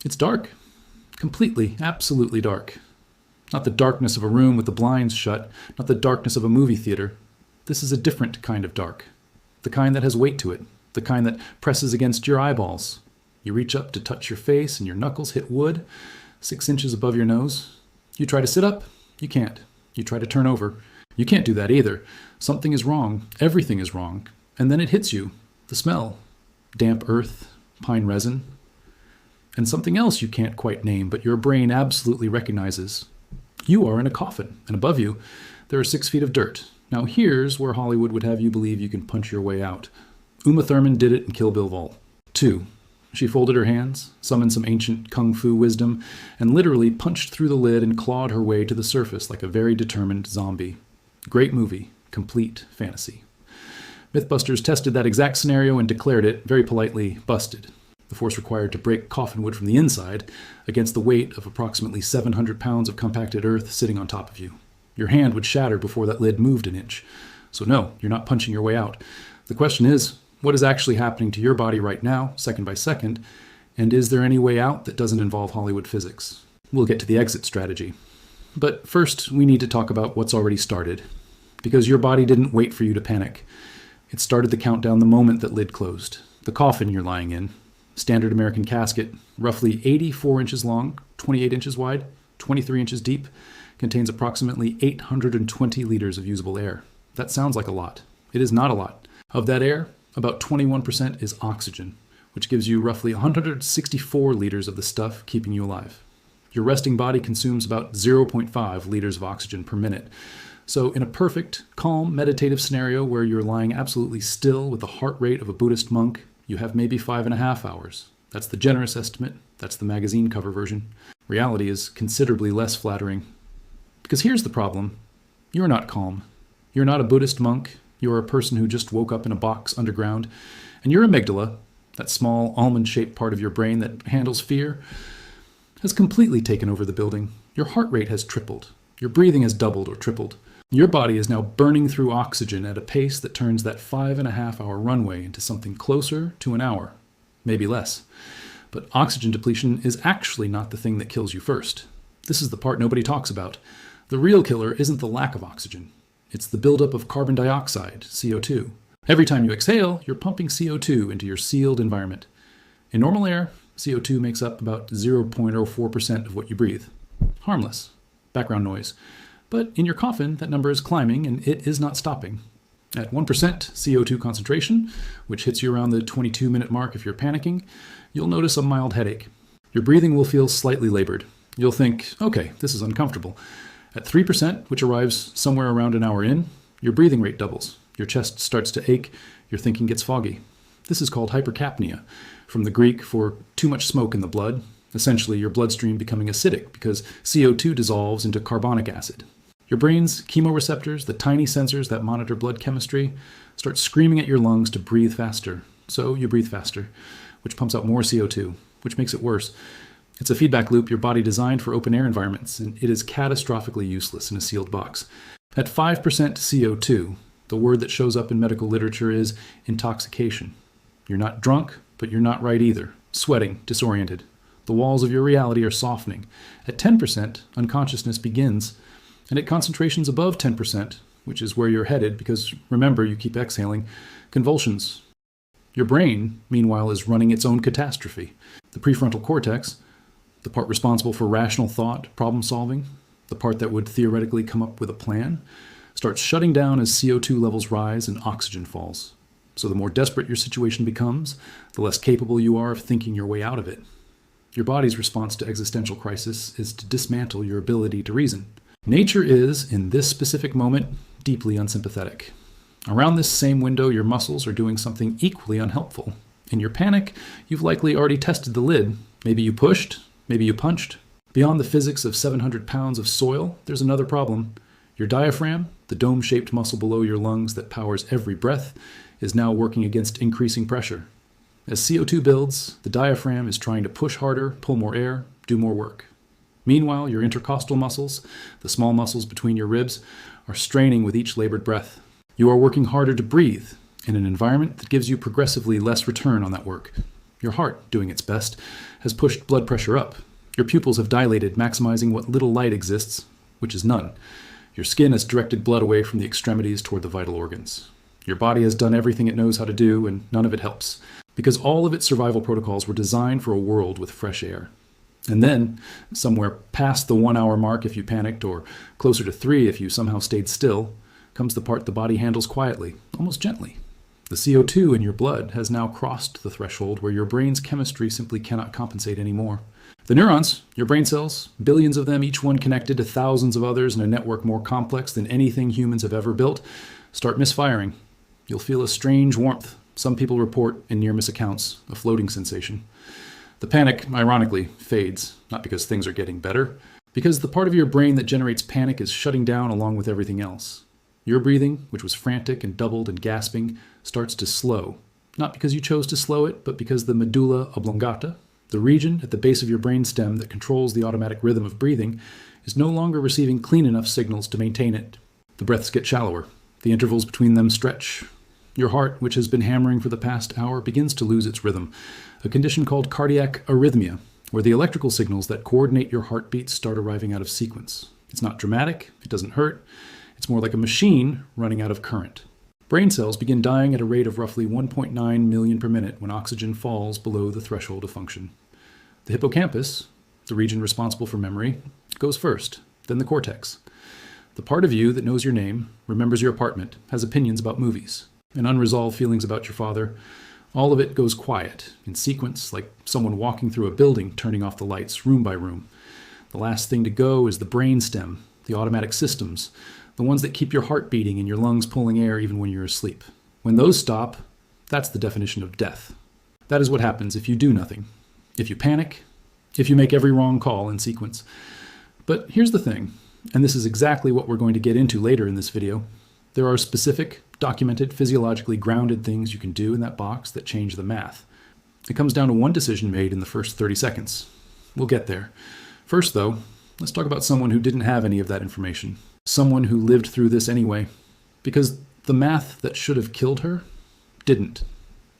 It's dark. Completely, absolutely dark. Not the darkness of a room with the blinds shut, not the darkness of a movie theater. This is a different kind of dark. The kind that has weight to it. The kind that presses against your eyeballs. You reach up to touch your face and your knuckles hit wood, 6 inches above your nose. You try to sit up, you can't. You try to turn over. You can't do that either. Something is wrong. Everything is wrong. And then it hits you. The smell. Damp earth, pine resin, and something else you can't quite name, but your brain absolutely recognizes. You are in a coffin, and above you, there are 6 feet of dirt. Now here's where Hollywood would have you believe you can punch your way out. Uma Thurman did it in Kill Bill Vol. 2. She folded her hands, summoned some ancient kung fu wisdom, and literally punched through the lid and clawed her way to the surface like a very determined zombie. Great movie. Complete fantasy. Mythbusters tested that exact scenario and declared it, very politely, busted. The force required to break coffin wood from the inside against the weight of approximately 700 pounds of compacted earth sitting on top of you. Your hand would shatter before that lid moved an inch. So no, you're not punching your way out. The question is, what is actually happening to your body right now, second by second, and is there any way out that doesn't involve Hollywood physics? We'll get to the exit strategy. But first, we need to talk about what's already started. Because your body didn't wait for you to panic. It started the countdown the moment that lid closed. The coffin you're lying in, standard American casket, roughly 84 inches long, 28 inches wide, 23 inches deep, contains approximately 820 liters of usable air. That sounds like a lot. It is not a lot. Of that air, about 21% is oxygen, which gives you roughly 164 liters of the stuff keeping you alive. Your resting body consumes about 0.5 liters of oxygen per minute. So in a perfect, calm, meditative scenario where you're lying absolutely still with the heart rate of a Buddhist monk, you have maybe 5.5 hours. That's the generous estimate. That's the magazine cover version. Reality is considerably less flattering. Because here's the problem. You're not calm. You're not a Buddhist monk. You're a person who just woke up in a box underground. And your amygdala, that small almond-shaped part of your brain that handles fear, has completely taken over the building. Your heart rate has tripled. Your breathing has doubled or tripled. Your body is now burning through oxygen at a pace that turns that 5.5-hour runway into something closer to an hour, maybe less. But oxygen depletion is actually not the thing that kills you first. This is the part nobody talks about. The real killer isn't the lack of oxygen. It's the buildup of carbon dioxide, CO2. Every time you exhale, you're pumping CO2 into your sealed environment. In normal air, CO2 makes up about 0.04% of what you breathe. Harmless. Background noise. But in your coffin, that number is climbing, and it is not stopping. At 1% CO2 concentration, which hits you around the 22-minute mark if you're panicking, you'll notice a mild headache. Your breathing will feel slightly labored. You'll think, okay, this is uncomfortable. At 3%, which arrives somewhere around an hour in, your breathing rate doubles. Your chest starts to ache. Your thinking gets foggy. This is called hypercapnia, from the Greek for too much smoke in the blood. Essentially, your bloodstream becoming acidic because CO2 dissolves into carbonic acid. Your brain's chemoreceptors, the tiny sensors that monitor blood chemistry, start screaming at your lungs to breathe faster. So you breathe faster, which pumps out more CO2, which makes it worse. It's a feedback loop your body designed for open air environments, and it is catastrophically useless in a sealed box. At 5% CO2, the word that shows up in medical literature is intoxication. You're not drunk, but you're not right either. Sweating, disoriented. The walls of your reality are softening. At 10%, unconsciousness begins. And at concentrations above 10%, which is where you're headed because, remember, you keep exhaling, convulsions. Your brain, meanwhile, is running its own catastrophe. The prefrontal cortex, the part responsible for rational thought, problem solving, the part that would theoretically come up with a plan, starts shutting down as CO2 levels rise and oxygen falls. So the more desperate your situation becomes, the less capable you are of thinking your way out of it. Your body's response to existential crisis is to dismantle your ability to reason. Nature is, in this specific moment, deeply unsympathetic. Around this same window, your muscles are doing something equally unhelpful. In your panic, you've likely already tested the lid. Maybe you pushed, maybe you punched. Beyond the physics of 700 pounds of soil, there's another problem. Your diaphragm, the dome-shaped muscle below your lungs that powers every breath, is now working against increasing pressure. As CO2 builds, the diaphragm is trying to push harder, pull more air, do more work. Meanwhile, your intercostal muscles, the small muscles between your ribs, are straining with each labored breath. You are working harder to breathe in an environment that gives you progressively less return on that work. Your heart, doing its best, has pushed blood pressure up. Your pupils have dilated, maximizing what little light exists, which is none. Your skin has directed blood away from the extremities toward the vital organs. Your body has done everything it knows how to do, and none of it helps, because all of its survival protocols were designed for a world with fresh air. And then, somewhere past the 1 hour mark if you panicked, or closer to 3 if you somehow stayed still, comes the part the body handles quietly, almost gently. The CO2 in your blood has now crossed the threshold where your brain's chemistry simply cannot compensate anymore. The neurons, your brain cells, billions of them, each one connected to thousands of others in a network more complex than anything humans have ever built, start misfiring. You'll feel a strange warmth. Some people report, in near-miss accounts, a floating sensation. The panic, ironically, fades, not because things are getting better, because the part of your brain that generates panic is shutting down along with everything else. Your breathing, which was frantic and doubled and gasping, starts to slow. Not because you chose to slow it, but because the medulla oblongata, the region at the base of your brainstem that controls the automatic rhythm of breathing, is no longer receiving clean enough signals to maintain it. The breaths get shallower. The intervals between them stretch. Your heart, which has been hammering for the past hour, begins to lose its rhythm, a condition called cardiac arrhythmia, where the electrical signals that coordinate your heartbeats start arriving out of sequence. It's not dramatic, it doesn't hurt, it's more like a machine running out of current. Brain cells begin dying at a rate of roughly 1.9 million per minute when oxygen falls below the threshold of function. The hippocampus, the region responsible for memory, goes first, then the cortex. The part of you that knows your name, remembers your apartment, has opinions about movies, and unresolved feelings about your father. All of it goes quiet, in sequence, like someone walking through a building, turning off the lights, room by room. The last thing to go is the brainstem, the automatic systems, the ones that keep your heart beating and your lungs pulling air even when you're asleep. When those stop, that's the definition of death. That is what happens if you do nothing. If you panic, if you make every wrong call in sequence. But here's the thing, and this is exactly what we're going to get into later in this video. There are specific, documented, physiologically grounded things you can do in that box that change the math. It comes down to one decision made in the first 30 seconds. We'll get there. First, though, let's talk about someone who didn't have any of that information. Someone who lived through this anyway. Because the math that should have killed her didn't.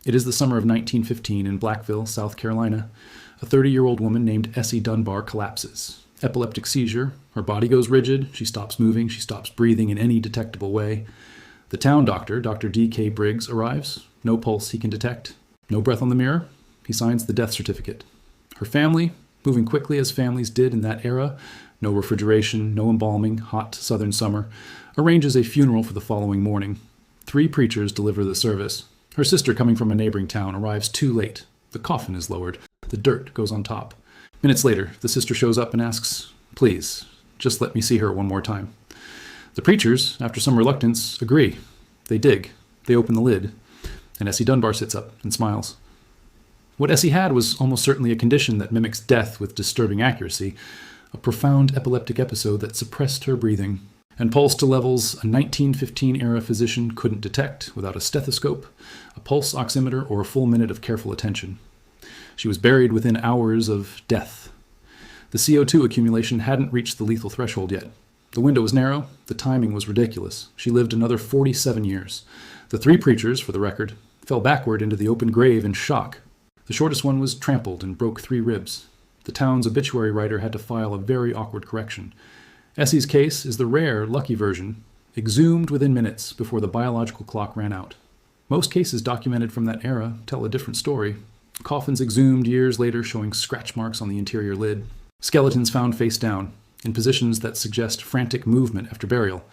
It is the summer of 1915 in Blackville, South Carolina. A 30-year-old woman named Essie Dunbar collapses. Epileptic seizure. Her body goes rigid. She stops moving. She stops breathing in any detectable way. The town doctor, Dr. D.K. Briggs, arrives. No pulse he can detect. No breath on the mirror. He signs the death certificate. Her family, moving quickly as families did in that era, no refrigeration, no embalming, hot southern summer, arranges a funeral for the following morning. 3 preachers deliver the service. Her sister, coming from a neighboring town, arrives too late. The coffin is lowered. The dirt goes on top. Minutes later, the sister shows up and asks, "Please, just let me see her one more time." The preachers, after some reluctance, agree. They dig. They open the lid. And Essie Dunbar sits up and smiles. What Essie had was almost certainly a condition that mimics death with disturbing accuracy, a profound epileptic episode that suppressed her breathing and pulsed to levels a 1915-era physician couldn't detect without a stethoscope, a pulse oximeter, or a full minute of careful attention. She was buried within hours of death. The CO2 accumulation hadn't reached the lethal threshold yet. The window was narrow. The timing was ridiculous. She lived another 47 years. The 3 preachers, for the record, fell backward into the open grave in shock. The shortest one was trampled and broke 3 ribs. The town's obituary writer had to file a very awkward correction. Essie's case is the rare, lucky version, exhumed within minutes before the biological clock ran out. Most cases documented from that era tell a different story. Coffins exhumed years later showing scratch marks on the interior lid. Skeletons found face down, in positions that suggest frantic movement after burial.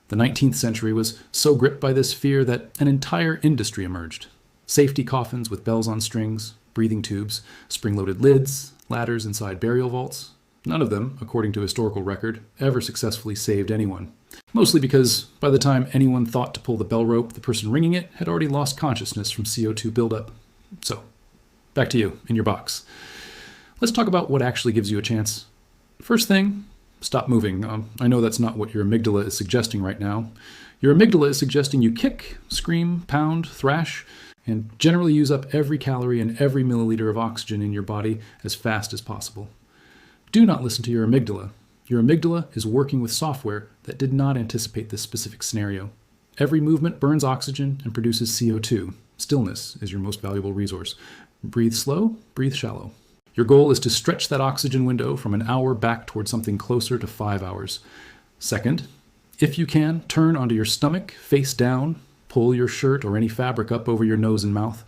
The 19th century was so gripped by this fear that an entire industry emerged. Safety coffins with bells on strings, breathing tubes, spring-loaded lids, ladders inside burial vaults. None of them, according to historical record, ever successfully saved anyone. Mostly because by the time anyone thought to pull the bell rope, the person ringing it had already lost consciousness from CO2 buildup. So, back to you, in your box. Let's talk about what actually gives you a chance. First thing, stop moving. I know that's not what your amygdala is suggesting right now. Your amygdala is suggesting you kick, scream, pound, thrash, and generally use up every calorie and every milliliter of oxygen in your body as fast as possible. Do not listen to your amygdala. Your amygdala is working with software that did not anticipate this specific scenario. Every movement burns oxygen and produces CO2. Stillness is your most valuable resource. Breathe slow, breathe shallow. Your goal is to stretch that oxygen window from an hour back toward something closer to 5 hours. Second, if you can, turn onto your stomach, face down, pull your shirt or any fabric up over your nose and mouth.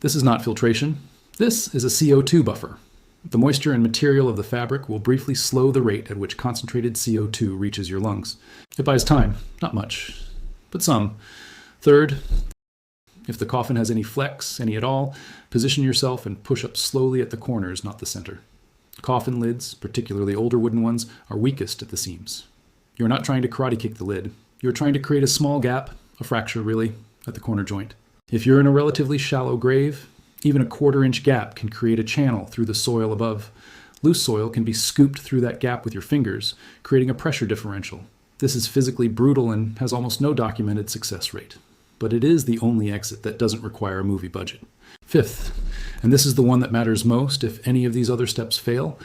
This is not filtration. This is a CO2 buffer. The moisture and material of the fabric will briefly slow the rate at which concentrated CO2 reaches your lungs. It buys time, not much, but some. Third, if the coffin has any flex, any at all, position yourself and push up slowly at the corners, not the center. Coffin lids, particularly older wooden ones, are weakest at the seams. You're not trying to karate kick the lid. You're trying to create a small gap, a fracture really, at the corner joint. If you're in a relatively shallow grave, even a 1/4-inch gap can create a channel through the soil above. Loose soil can be scooped through that gap with your fingers, creating a pressure differential. This is physically brutal and has almost no documented success rate. But it is the only exit that doesn't require a movie budget. Fifth, and this is the one that matters most if any of these other steps fail,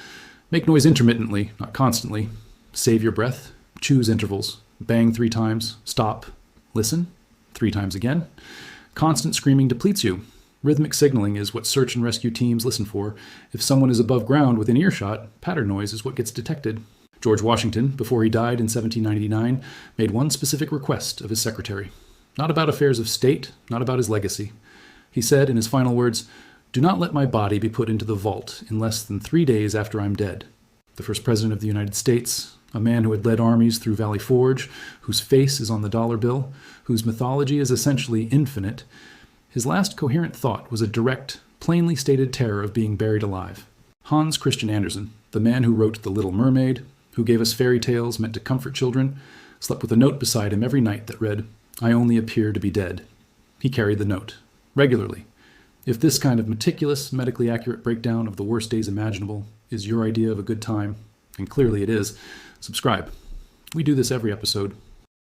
make noise intermittently, not constantly. Save your breath, choose intervals, bang 3 times, stop, listen, 3 times again. Constant screaming depletes you. Rhythmic signaling is what search and rescue teams listen for. If someone is above ground within earshot, pattern noise is what gets detected. George Washington, before he died in 1799, made one specific request of his secretary. Not about affairs of state, not about his legacy. He said in his final words, "Do not let my body be put into the vault in less than 3 days after I'm dead." The first president of the United States, a man who had led armies through Valley Forge, whose face is on the dollar bill, whose mythology is essentially infinite, his last coherent thought was a direct, plainly stated terror of being buried alive. Hans Christian Andersen, the man who wrote The Little Mermaid, who gave us fairy tales meant to comfort children, slept with a note beside him every night that read, "I only appear to be dead." He carried the note, regularly. If this kind of meticulous, medically accurate breakdown of the worst days imaginable is your idea of a good time, and clearly it is, subscribe. We do this every episode.